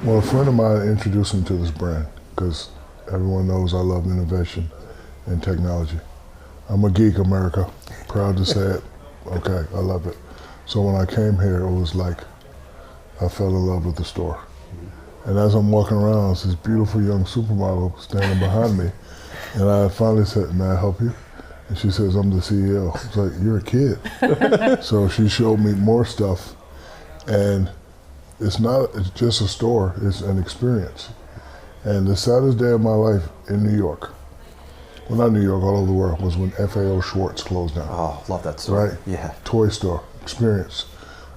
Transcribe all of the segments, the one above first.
Well, a friend of mine introduced me to this brand because everyone knows I love innovation and technology. I'm a geek, America. Proud to say it. Okay, I love it. So when I came here, it was like I fell in love with the store. And as I'm walking around, it's this beautiful young supermodel standing behind me. And I finally said, "May I help you?" And she says, "I'm the CEO." I was like, "You're a kid." So she showed me more stuff. And it's just a store, it's an experience. And the saddest day of my life in New York, well, not New York, all over the world, was when FAO Schwartz closed down. Oh, love that store. Right? Yeah. Toy store, experience.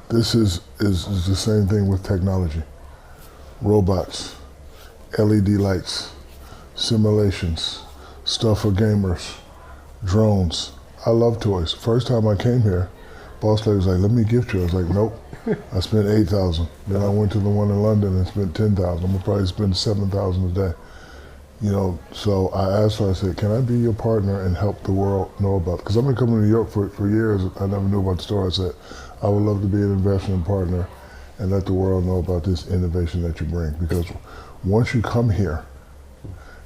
This is the same thing with technology. Robots, LED lights, simulations, stuff for gamers, drones. I love toys. First time I came here, boss lady was like, "Let me gift you." I was like, "Nope." I spent $8,000. Then I went to the one in London and spent $10,000. I'm gonna probably spend $7,000 a day. You know, so I asked her, I said, "Can I be your partner and help the world know about it?" Because I've been coming to New York for years. I never knew about the store. I said, "I would love to be an investment partner and let the world know about this innovation that you bring." Because once you come here,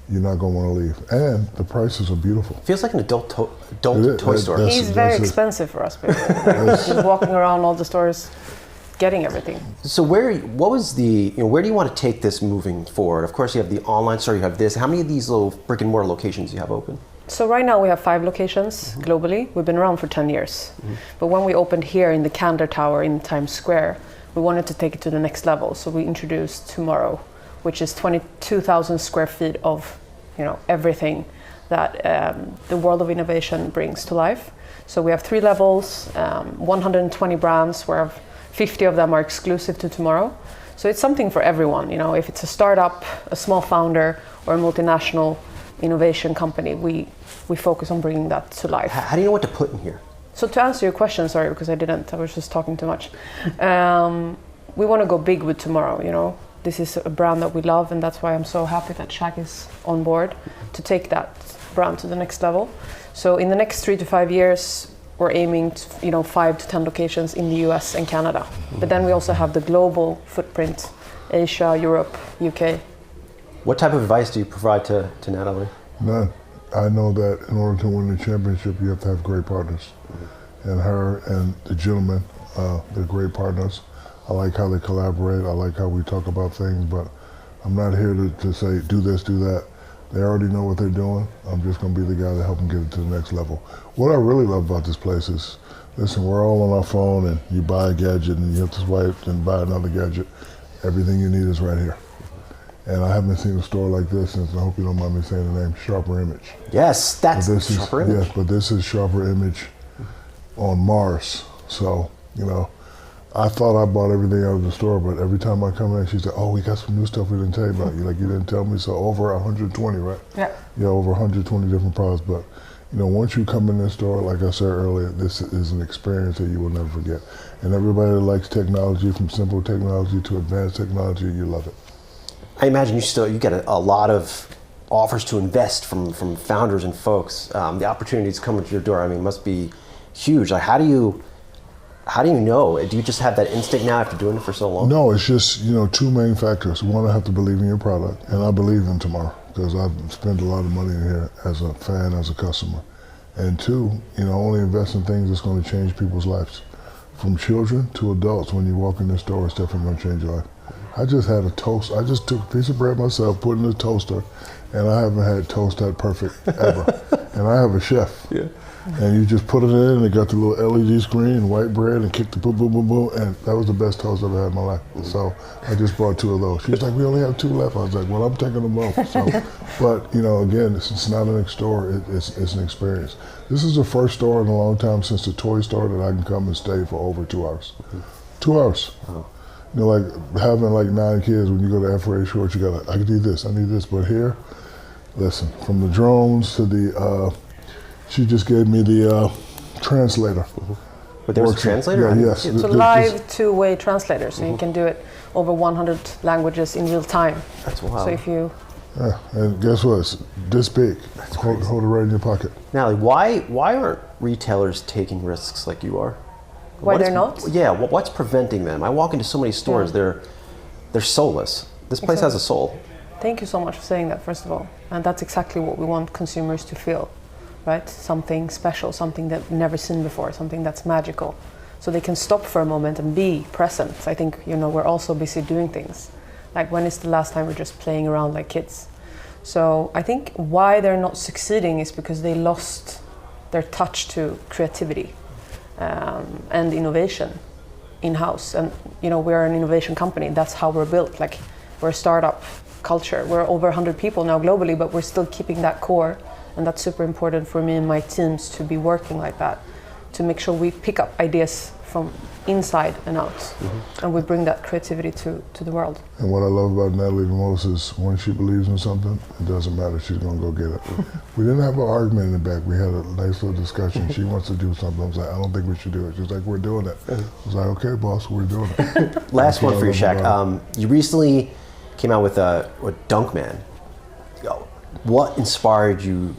you're not going to want to leave. And the prices are beautiful. Feels like an adult toy store. He's very expensive for us, basically. Just walking around all the stores, getting everything. So where do you want to take this moving forward? Of course, you have the online store, you have this. How many of these little brick and mortar locations do you have open? So right now we have 5 locations globally. We've been around for 10 years. But when we opened here in the Candor Tower in Times Square, we wanted to take it to the next level. So we introduced Tomorrow, which is 22,000 square feet of, everything that the world of innovation brings to life. So we have 3 levels, 120 brands, where 50 of them are exclusive to Tomorrow. So it's something for everyone. If it's a startup, a small founder, or a multinational innovation company, we focus on bringing that to life. How do you know what to put in here? So to answer your question, sorry, because I was just talking too much. We want to go big with Tomorrow, This is a brand that we love, and that's why I'm so happy that Shaq is on board to take that brand to the next level. So in the next 3 to 5 years, we're aiming to, 5 to 10 locations in the US and Canada. But then we also have the global footprint, Asia, Europe, UK. What type of advice do you provide to Natalie? None. I know that in order to win the championship, you have to have great partners. And her and the gentleman, they're great partners. I like how they collaborate. I like how we talk about things, but I'm not here to say, do this, do that. They already know what they're doing. I'm just going to be the guy to help them get it to the next level. What I really love about this place is, listen, we're all on our phone, and you buy a gadget and you have to swipe and buy another gadget. Everything you need is right here. And I haven't seen a store like this since, I hope you don't mind me saying the name, Sharper Image. Yes, that's Sharper Image. Yes, but this is Sharper Image on Mars. So, I thought I bought everything out of the store, but every time I come in, she said, "Oh, we got some new stuff we didn't tell you about." You didn't tell me. So over 120, right? Yeah. Yeah, over 120 different products. But, once you come in this store, like I said earlier, this is an experience that you will never forget. And everybody that likes technology, from simple technology to advanced technology, you love it. I imagine you get a lot of offers to invest from founders and folks. The opportunities coming to your door, must be huge. Like, how do you know? Do you just have that instinct now after doing it for so long? No, it's just, 2 main factors. One, I have to believe in your product, and I believe in Tomorrow, because I've spent a lot of money in here as a fan, as a customer. And 2, only invest in things that's going to change people's lives. From children to adults, when you walk in this store, it's definitely going to change your life. I just had a toast. I just took a piece of bread myself, put it in the toaster, and I haven't had toast that perfect ever. And I have a chef. Yeah. And you just put it in, and it got the little LED screen and white bread, and kicked the boom, boom, boom, boom, and that was the best toast I've ever had in my life. So I just brought 2 of those. She was like, "We only have 2 left." I was like, "Well, I'm taking them both." So, but again, it's not an store. It's an experience. This is the first store in a long time since the toy store that I can come and stay for over 2 hours. 2 hours. Oh. Like having 9 kids, when you go to FAO Schwartz, I need this, I need this. But here, listen, from the drones to the, she just gave me the translator. But there's a translator? Yeah, yes. It's a live 2-way translator, so you can do it over 100 languages in real time. That's wild. So if you... Yeah, and guess what? It's this big. Hold it right in your pocket. Natalie, why aren't retailers taking risks like you are? Why they're not? Yeah, what's preventing them? I walk into so many stores, they're soulless. This place has a soul. Thank you so much for saying that, first of all. And that's exactly what we want consumers to feel, right? Something special, something that we've never seen before, something that's magical. So they can stop for a moment and be present. I think, we're also busy doing things. Like, when is the last time we're just playing around like kids? So I think why they're not succeeding is because they lost their touch to creativity and innovation in-house. And, we're an innovation company. That's how we're built. Like, we're a startup culture. We're over 100 people now globally, but we're still keeping that core. And that's super important for me and my teams to be working like that, to make sure we pick up ideas from inside and out, and we bring that creativity to the world. And what I love about Natalie the most is when she believes in something, it doesn't matter, she's gonna go get it. We didn't have an argument in the back, we had a nice little discussion. She wants to do something, I was like, I don't think we should do it. She's like, we're doing it. I was like, okay boss, we're doing it. Last one for you, Shaq. You recently came out with Dunkman. What inspired you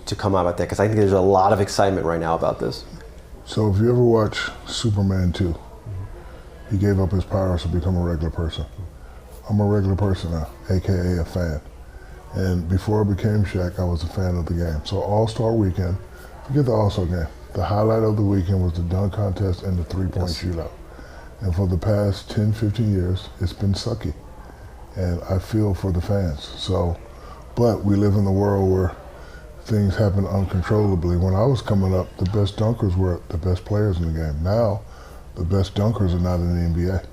to come out with that? Because I think there's a lot of excitement right now about this. So if you ever watch Superman 2, he gave up his powers to become a regular person. I'm a regular person now, AKA a fan. And before I became Shaq, I was a fan of the game. So All-Star Weekend, forget the All-Star game. The highlight of the weekend was the dunk contest and the three-point shootout. And for the past 10, 15 years, it's been sucky. And I feel for the fans. But we live in a world where things happen uncontrollably. When I was coming up, the best dunkers were the best players in the game. Now, the best dunkers are not in the NBA.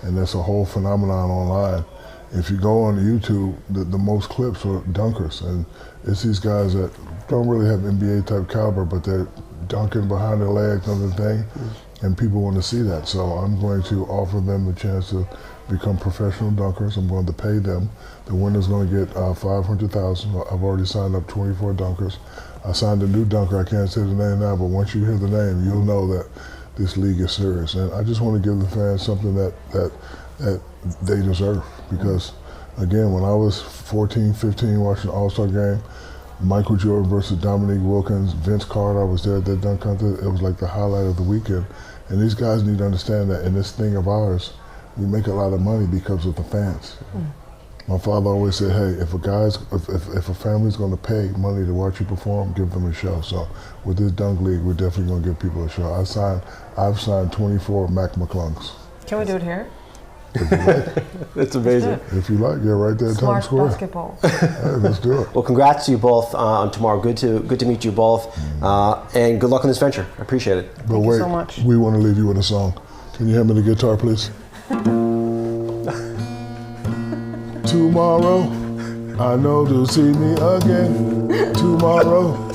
And that's a whole phenomenon online. If you go on YouTube, the most clips are dunkers. And it's these guys that don't really have NBA type caliber, but they're dunking behind their legs and everything. And people want to see that. So I'm going to offer them the chance to become professional dunkers. I'm going to pay them. The winner's going to get $500,000. I've already signed up 24 dunkers. I signed a new dunker. I can't say the name now, but once you hear the name, you'll know that this league is serious. And I just want to give the fans something that they deserve. Because, again, when I was 14, 15 watching the All-Star game, Michael Jordan versus Dominique Wilkins, Vince Carter, I was there at that dunk contest. It was like the highlight of the weekend. And these guys need to understand that in this thing of ours, we make a lot of money because of the fans. My father always said, hey, if a family's going to pay money to watch you perform, give them a show. So with this dunk league, we're definitely going to give people a show. I've signed 24 Mac McClungs. Can we do it here? If you like. It's amazing. If you like, yeah, right there at Times Square. Basketball. Hey, let's do it. Well, congrats to you both on tomorrow. Good to meet you both, and good luck on this venture. I appreciate it. But Thank wait, you so much. we want to leave you with a song. Can you hand me the guitar, please? Tomorrow, I know to see me again. Tomorrow,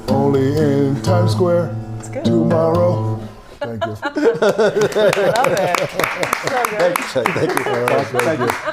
only in Times Square. It's good. Tomorrow. Thank you. I love it. So good. Thank you. All right, thank you.